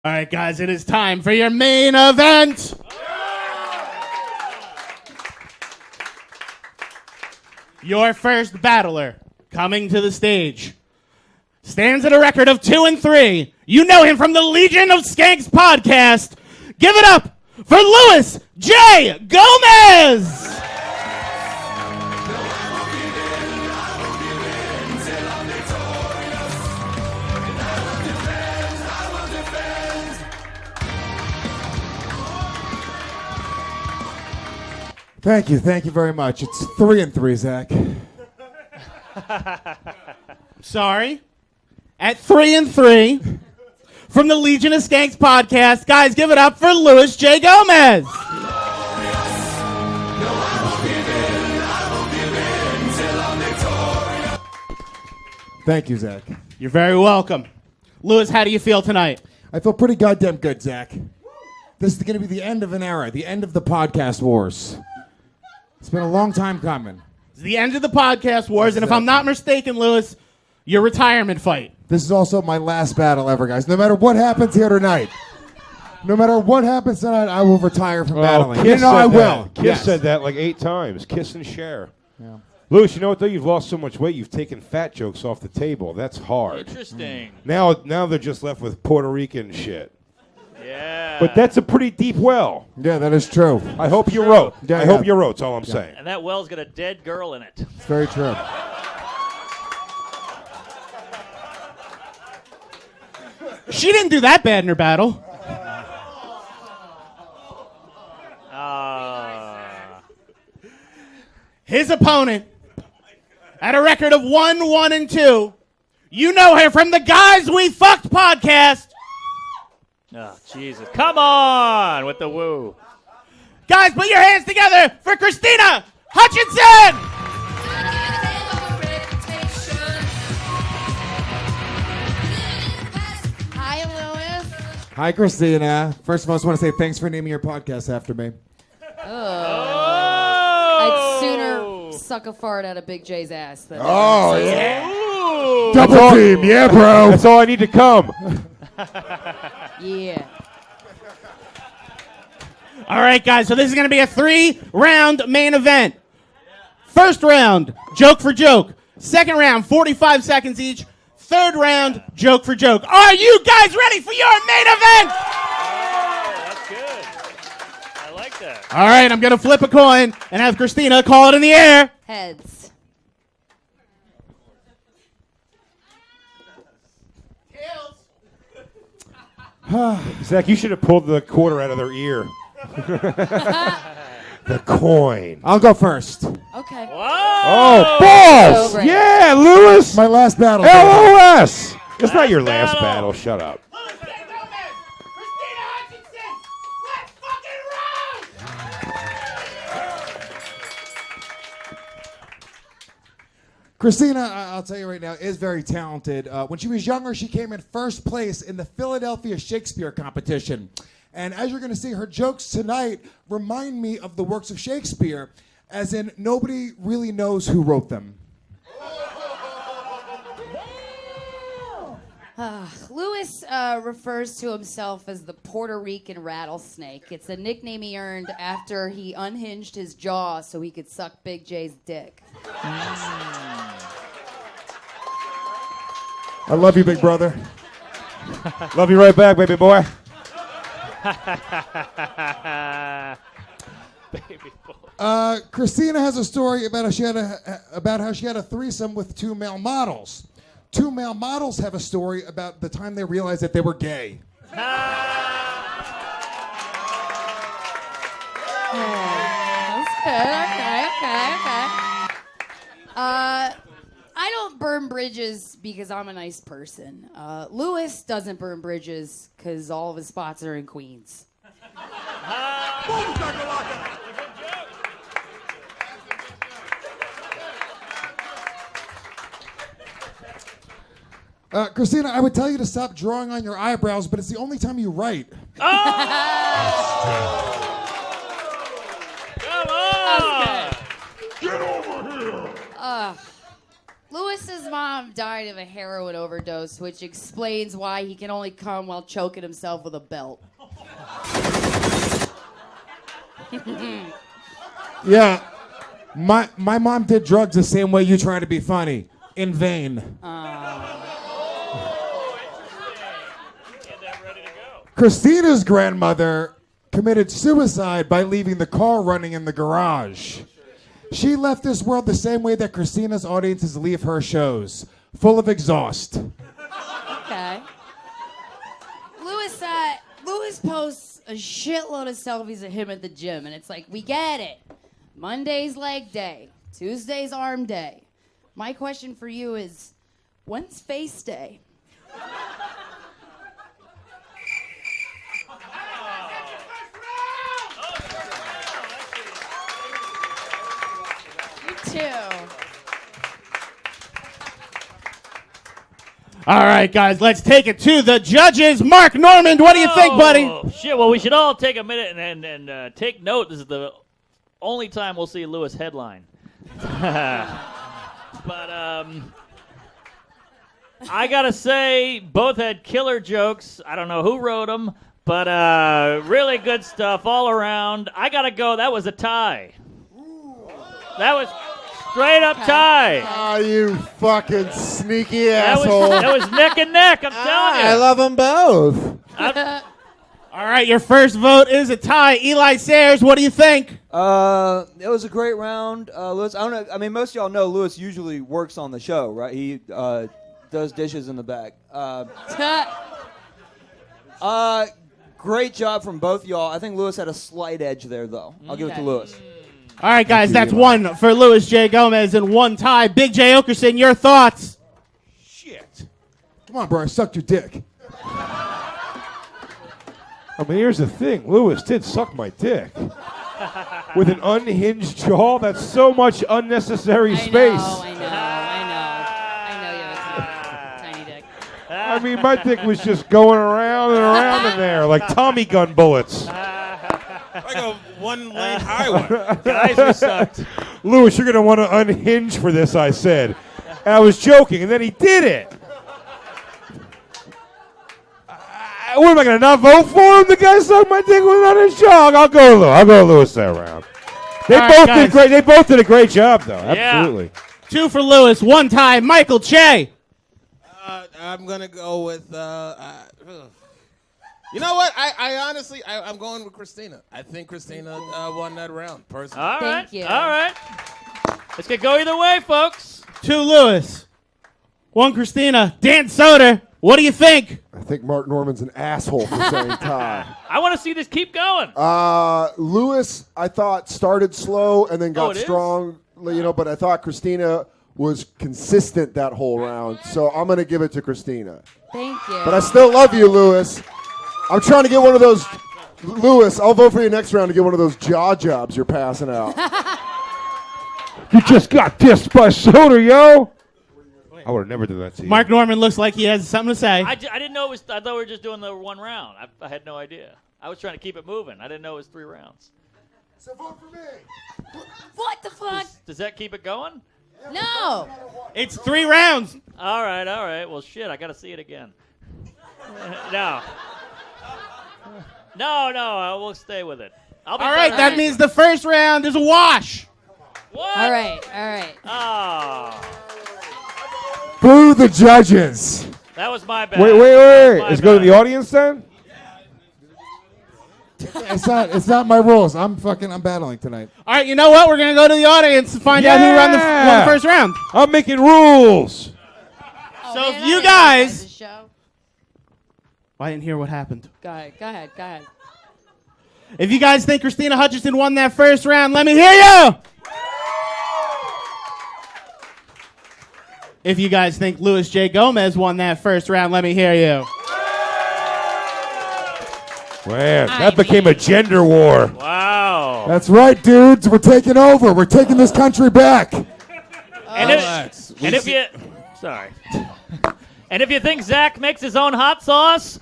All right, guys, it is time for your main event. Your first battler coming to the stage stands at a record of 2-3. You know him from the Legion of Skanks podcast. Give it up for Louis J. Gomez. Thank you very much. It's 3-3, Zach. Sorry. At 3-3 from the Legion of Skanks podcast, guys, give it up for Louis J. Gomez. Thank you, Zach. You're very welcome. Louis, how do you feel tonight? I feel pretty goddamn good, Zach. This is going to be the end of an era, the end of the podcast wars. It's been a long time coming. It's the end of the podcast wars, and if I'm not mistaken, Louis, your retirement fight. This is also my last battle ever, guys. No matter what happens here tonight, I will retire from battling. Kiss I said will. That. Kiss said that like 8 times. Kiss and share. Yeah. Louis, you know what, though? You've lost so much weight, you've taken fat jokes off the table. That's hard. Interesting. Now they're just left with Puerto Rican shit. Yeah. But that's a pretty deep well. Yeah, that is true. I hope you wrote. Yeah, I hope you wrote. That's all I'm saying. And that well's got a dead girl in it. It's very true. She didn't do that bad in her battle. His opponent, at a record of 1-1-2, you know her from the Guys We Fucked podcast. Oh, Jesus. Come on with the woo. Guys, put your hands together for Krystyna Hutchinson. Hi, Louis. Hi, Krystyna. First of all, I just want to say thanks for naming your podcast after me. I'd sooner suck a fart out of Big J's ass than yeah. Ooh. Double team, yeah, bro. That's all I need to come. Yeah. All right, guys, so this is going to be a 3-round main event. First round, joke for joke. Second round, 45 seconds each. Third round, joke for joke. Are you guys ready for your main event? Oh, that's good. I like that. All right, I'm going to flip a coin and have Krystyna call it in the air. Heads. Zach, you should have pulled the quarter out of their ear. The coin. I'll go first. Okay. Oh, balls! So great. Yeah, Louis. My last battle. LOS. It's not your last battle. Shut up. Louis J. Gomez, Krystyna Hutchinson, let's fucking rock! Krystyna, I'll tell you right now, is very talented. When she was younger, she came in first place in the Philadelphia Shakespeare competition. And as you're going to see, her jokes tonight remind me of the works of Shakespeare, as in nobody really knows who wrote them. Louis refers to himself as the Puerto Rican rattlesnake. It's a nickname he earned after he unhinged his jaw so he could suck Big J's dick. I love you, big brother. Love you right back, baby boy. Baby boy. Krystyna has a story about how she had a threesome with 2 male models. 2 male models have a story about the time they realized that they were gay. That's good. Okay. I don't burn bridges because I'm a nice person. Louis doesn't burn bridges because all of his spots are in Queens. Krystyna, I would tell you to stop drawing on your eyebrows, but it's the only time you write. Come on. Louis is Lewis's mom died of a heroin overdose, which explains why he can only come while choking himself with a belt. Yeah. My mom did drugs the same way you try to be funny. In vain. Krystyna's grandmother committed suicide by leaving the car running in the garage. She left this world the same way that Krystyna's audiences leave her shows, full of exhaust. Okay. Lewis posts a shitload of selfies of him at the gym, and it's like, we get it. Monday's leg day. Tuesday's arm day. My question for you is, when's face day? You too. All right, guys, let's take it to the judges. Mark Normand, what do you think, buddy? Shit, well, we should all take a minute and take note. This is the only time we'll see Lewis headline. But I got to say, both had killer jokes. I don't know who wrote them, but really good stuff all around. I got to go. That was a tie. That was straight up tie. Oh, you fucking sneaky asshole. That was neck and neck, I'm telling you. I love them both. All right, your first vote is a tie. Eli Sairs, what do you think? It was a great round. Lewis, I don't know. I mean, most of y'all know Lewis usually works on the show, right? He does dishes in the back. Great job from both y'all. I think Lewis had a slight edge there, though. I'll give it to Lewis. All right, guys, that's one for Louis J. Gomez and one tie. Big Jay Oakerson, your thoughts? Shit. Come on, bro. I sucked your dick. I mean, here's the thing. Lewis did suck my dick. With an unhinged jaw, that's so much unnecessary space. I know you have a tiny dick. I mean, my dick was just going around and around in there like Tommy gun bullets. Like a one-lane highway. Guys, we sucked. Lewis, you're going to want to unhinge for this, I said. And I was joking, and then he did it. What am I going to not vote for him? The guy sucked my dick without his jaw. I'll go Lewis that round. They both did a great job, though. Absolutely. Two for Lewis, one tie. Michael Che. I'm going to go with... you know what? I honestly, I'm going with Krystyna. I think Krystyna won that round, personally. All right. Thank you. All right. This could go either way, folks. Two Lewis, one Krystyna. Dan Soder, what do you think? I think Mark Normand's an asshole for saying tie. I want to see this keep going. Lewis, I thought, started slow and then got it is? strong, but I thought Krystyna was consistent that whole round. So I'm going to give it to Krystyna. Thank you. But I still love you, Lewis. I'm trying to get one of those. Lewis, I'll vote for you next round to get one of those jaw jobs you're passing out. You just got dissed by Soder, yo. I would have never done that to you. Mark Normand looks like he has something to say. I didn't know it was. I thought we were just doing the one round. I had no idea. I was trying to keep it moving. I didn't know it was 3 rounds. So vote for me. What the fuck? Does that keep it going? No. It's 3 rounds. All right. Well, shit. I got to see it again. No. I will stay with it. I'll be All right, that means the first round is a wash. What? All right. Oh, Boo the judges. that was my bad. Wait. Let's go to the audience then? It's not my rules. I'm battling tonight. All right, you know what? We're going to go to the audience to find out who won the first round. I'm making rules. Oh, So man, if I you didn't guys- realize this show. I didn't hear what happened. Go ahead. If you guys think Krystyna Hutchinson won that first round, let me hear you. If you guys think Louis J. Gomez won that first round, let me hear you. Man, that became a gender war. Wow. That's right, dudes. We're taking over. We're taking this country back. And if you, sorry. And if you think Zach makes his own hot sauce,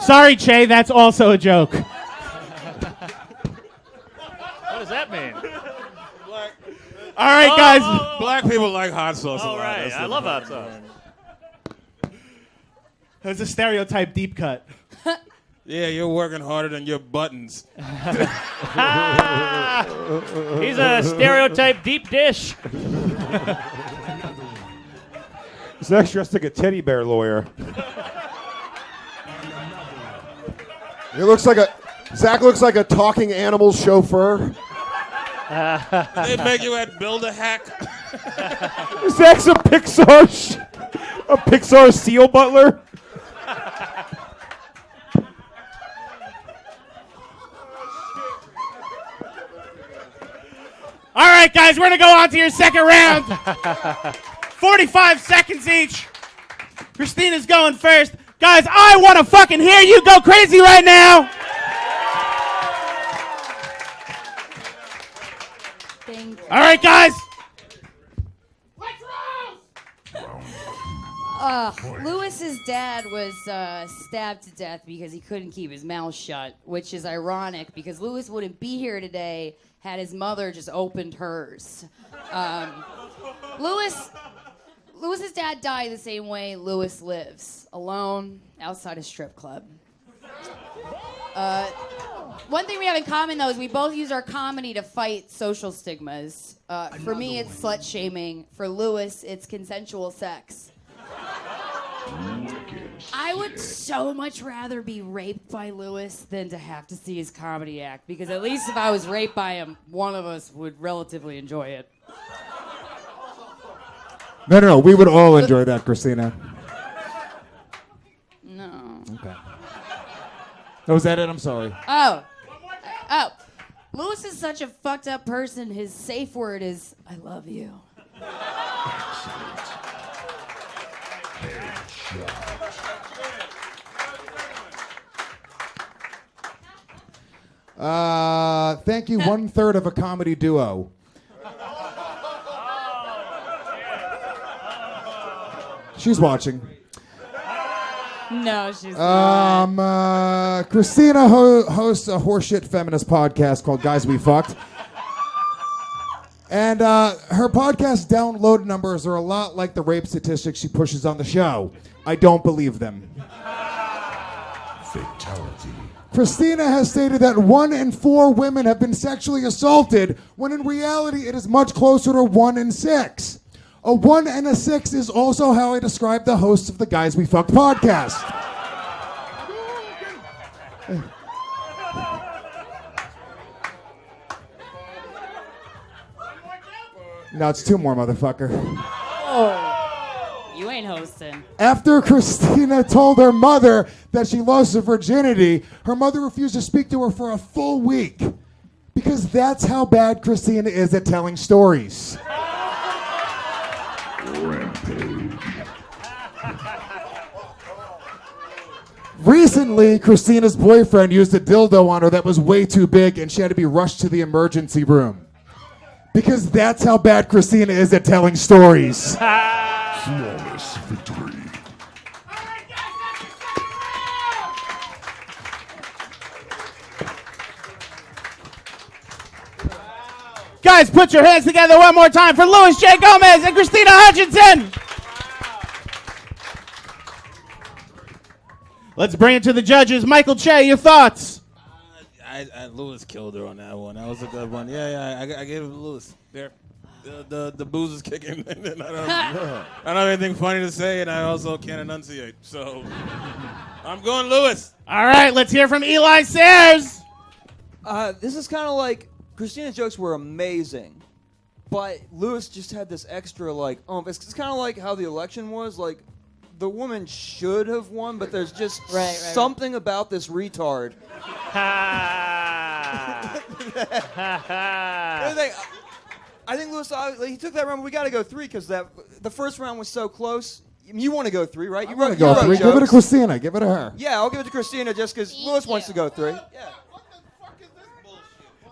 Sorry, Che, that's also a joke. All right, guys. Black people like hot sauce a All lot. right, That's I the love thing. hot sauce. That's a stereotype deep cut. Yeah, you're working harder than your buttons. He's a stereotype deep dish. Zach's dressed like a teddy bear lawyer. Zach looks like a talking animal chauffeur. They make you at Build-A-Hack. Zach's a Pixar seal butler. All right, guys, we're going to go on to your second round. 45 seconds each. Krystyna's going first. Guys, I want to fucking hear you go crazy right now. Thank you. All right, guys. Lewis's dad was stabbed to death because he couldn't keep his mouth shut, which is ironic because Lewis wouldn't be here today had his mother just opened hers. Lewis's dad died the same way Lewis lives, alone outside a strip club. One thing we have in common, though, is we both use our comedy to fight social stigmas. For me, it's slut shaming. For Lewis, it's consensual sex. I would so much rather be raped by Lewis than to have to see his comedy act, because at least if I was raped by him, one of us would relatively enjoy it. No. We would all enjoy that, Krystyna. No. Okay. Oh, was that it? I'm sorry. Oh. Lewis is such a fucked up person. His safe word is, I love you. Thank you, 1/3 of a comedy duo. She's watching. No, she's not. Krystyna hosts a horseshit feminist podcast called Guys We Fucked. And her podcast download numbers are a lot like the rape statistics she pushes on the show. I don't believe them. Fatality. Krystyna has stated that 1 in 4 women have been sexually assaulted, when in reality it is much closer to 1 in 6. A 1 and a 6 is also how I describe the hosts of the Guys We Fucked podcast. No, it's 2 more, motherfucker. You ain't hosting. After Krystyna told her mother that she lost her virginity, her mother refused to speak to her for a full week. Because that's how bad Krystyna is at telling stories. Recently, Krystyna's boyfriend used a dildo on her that was way too big, and she had to be rushed to the emergency room. Because that's how bad Krystyna is at telling stories. Flawless victory. Guys, put your hands together one more time for Louis J. Gomez and Krystyna Hutchinson. Let's bring it to the judges. Michael Che, your thoughts? Lewis killed her on that one. That was a good one. Yeah, I gave it to Lewis. There, the booze is kicking, and I don't have anything funny to say, and I also can't enunciate. So I'm going Lewis. All right, let's hear from Eli Sairs. This is kind of like Krystyna's jokes were amazing, but Lewis just had this extra it's kind of like how the election was. Like, the woman should have won, but there's just something about this retard. I think Lewis, he took that round. We got to go 3 because the first round was so close. You want to go 3, right? You want to go 3. Give it to Krystyna. Give it to her. Yeah, I'll give it to Krystyna just because Lewis wants to go 3. Yeah.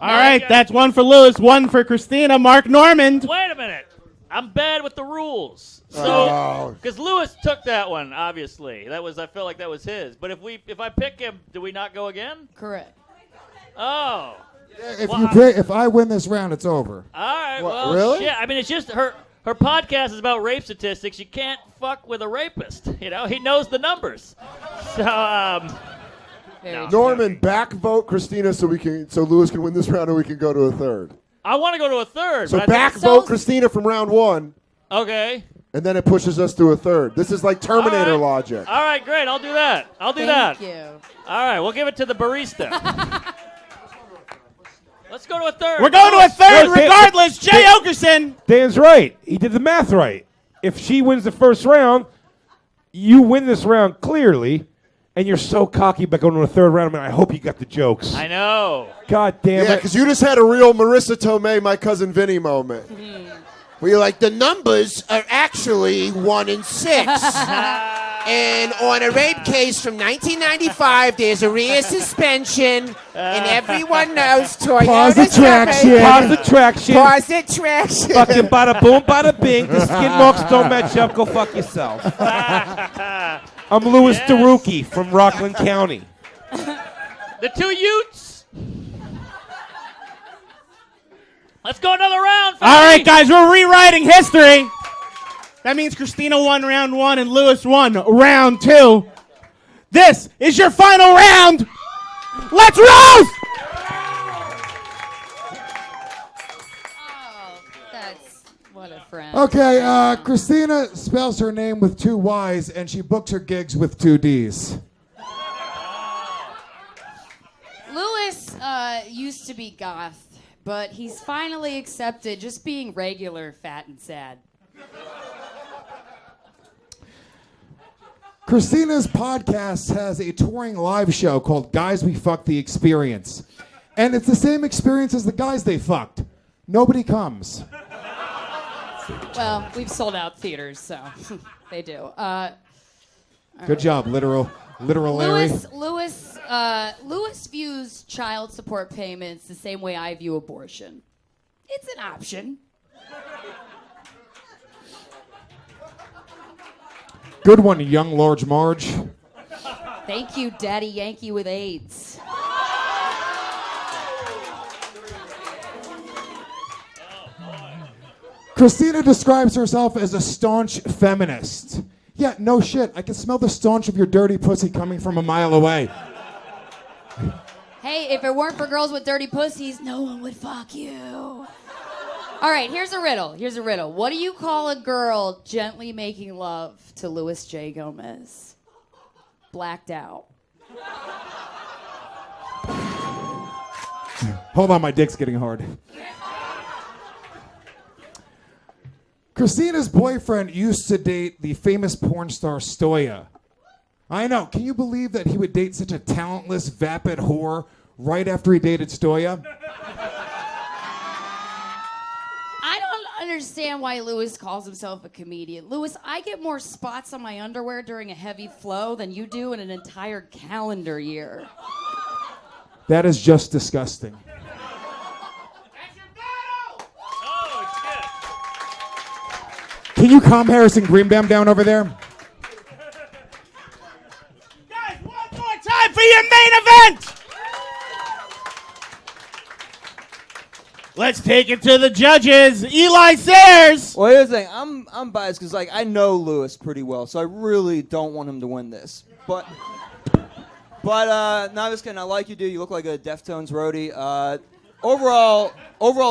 All right, that's 1 for Lewis, 1 for Krystyna. Mark Normand. Wait a minute. I'm bad with the rules. So, because Lewis took that one, obviously. I feel like that was his. But if I pick him, do we not go again? Correct. Oh. If I win this round, it's over. All right, What, well, really? shit. I mean, it's just her podcast is about rape statistics. You can't fuck with a rapist. You know, he knows the numbers. So, no. Norman, back vote Krystyna so Lewis can win this round and we can go to a third. I want to go to a third. So but I back think, vote Krystyna from round 1, okay. and then it pushes us to a third. This is like Terminator All right. logic. All right, great. I'll do that. Thank you. All right, we'll give it to the barista. Let's go to a third. We're going to a third No, Dan- regardless. Jay Oakerson. Dan's right. He did the math right. If she wins the first round, you win this round clearly, and you're so cocky about going to a third round. I mean, I hope you got the jokes. I know. God damn Yeah, it. because you just had a real Marissa Tomei, my cousin Vinny moment. Where you're like, the numbers are actually 1 in 6. And on a rape case from 1995, there's a rear suspension, and everyone knows Toyota's Pause attraction. Pause attraction. Fucking bada boom, bada bing. The skin marks don't match up. Go fuck yourself. I'm Louis DeRuki from Rockland County. The 2 Utes. Let's go another round. All right, guys, we're rewriting history. That means Krystyna won round 1 and Lewis won round 2. This is your final round. Let's roast! Oh, that's what a friend. Okay, Krystyna spells her name with 2 Y's, and she books her gigs with 2 D's. Lewis used to be goth, but he's finally accepted just being regular, fat, and sad. Krystyna's podcast has a touring live show called Guys We Fucked the Experience. And it's the same experience as the guys they fucked. Nobody comes. Well, we've sold out theaters, so they do. Good job, literal Larry. Lewis views child support payments the same way I view abortion. It's an option. Good one, young large Marge. Thank you, Daddy Yankee with AIDS. Krystyna describes herself as a staunch feminist. Yeah, no shit. I can smell the staunch of your dirty pussy coming from a mile away. Hey, if it weren't for girls with dirty pussies, no one would fuck you. All right, here's a riddle. What do you call a girl gently making love to Louis J. Gomez? Blacked out. Hold on, my dick's getting hard. Krystyna's boyfriend used to date the famous porn star Stoya. I know. Can you believe that he would date such a talentless, vapid whore right after he dated Stoya? I don't understand why Louis calls himself a comedian. Louis, I get more spots on my underwear during a heavy flow than you do in an entire calendar year. That is just disgusting. Can you calm Harrison Greenbaum down over there? Guys, one more time for your main event. Let's take it to the judges. Eli Sairs. Well, here's the thing. I'm biased because I know Lewis pretty well, so I really don't want him to win this. But no, I'm just kidding. I like you, dude. You look like a Deftones roadie. Overall,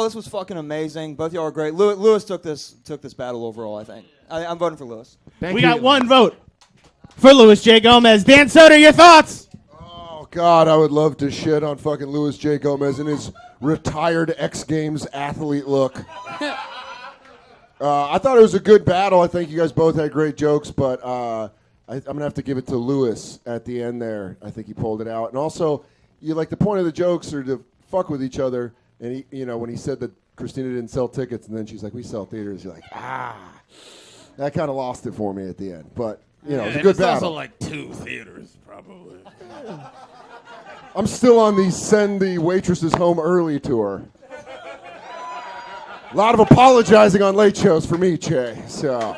this was fucking amazing. Both of y'all are great. Lewis took this battle overall, I think. I'm voting for Lewis. We got one vote for Louis J. Gomez. Dan Soder, your thoughts? Oh, God, I would love to shit on fucking Louis J. Gomez and his retired X Games athlete look. I thought it was a good battle. I think you guys both had great jokes, but I'm going to have to give it to Lewis at the end there. I think he pulled it out. And also, the point of the jokes are to fuck with each other. And, when he said that Krystyna didn't sell tickets, and then she's like, we sell theaters, you're like, that kind of lost it for me at the end. But, it was a good it's battle. also like 2 theaters, probably. I'm still on the Send the Waitresses Home Early tour. A lot of apologizing on late shows for me, Che. So,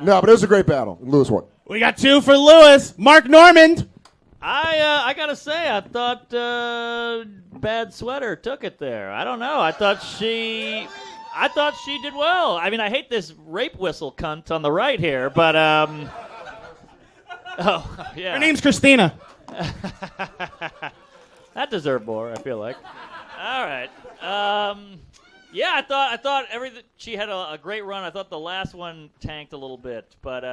no, but it was a great battle. Lewis won. We got 2 for Lewis. Mark Normand. I gotta say, I thought Bad Sweater took it there. I don't know. I thought she did well. I mean, I hate this rape whistle cunt on the right here, but oh yeah. Her name's Krystyna. That deserved more, I feel like. All right. Yeah, I thought everything. She had a great run. I thought the last one tanked a little bit, but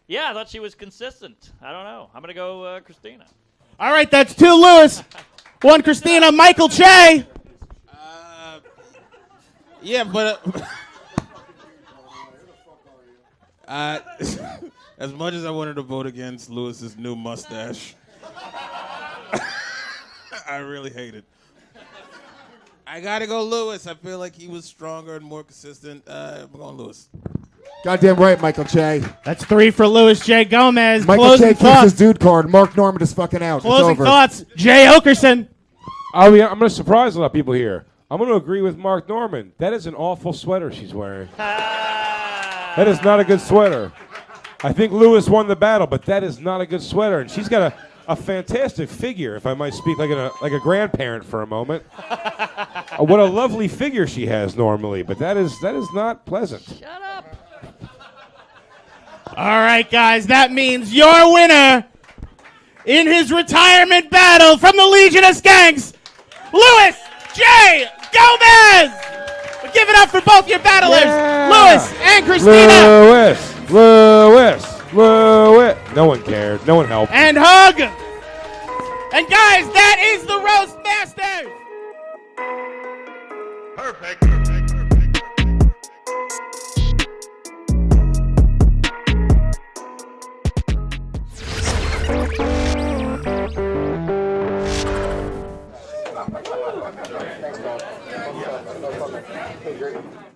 yeah, I thought she was consistent. I don't know. I'm gonna go Krystyna. All right, that's 2 Lewis, 1 Krystyna. Michael Che. Yeah, but as much as I wanted to vote against Lewis's new mustache, I really hate it. I gotta go Lewis. I feel like he was stronger and more consistent. I'm going Lewis. Goddamn right, Michael Che. That's 3 for Louis J. Gomez. Michael Closing Che keeps thoughts. his dude card. Mark Norman is fucking out. Closing it's over. thoughts. Jay Oakerson. Oh yeah, I'm going to surprise a lot of people here. I'm going to agree with Mark Norman. That is an awful sweater she's wearing. That is not a good sweater. I think Lewis won the battle, but that is not a good sweater. And she's got a fantastic figure, if I might speak like a grandparent for a moment. What a lovely figure she has normally, but that is not pleasant. Shut up. All right, guys, that means your winner in his retirement battle from the Legion of Skanks, Louis J. Gomez. Give it up for both your battlers, Louis and Krystyna. Louis. No one cared. No one helped. And hug. And guys, that is the Roast Masters. Perfect.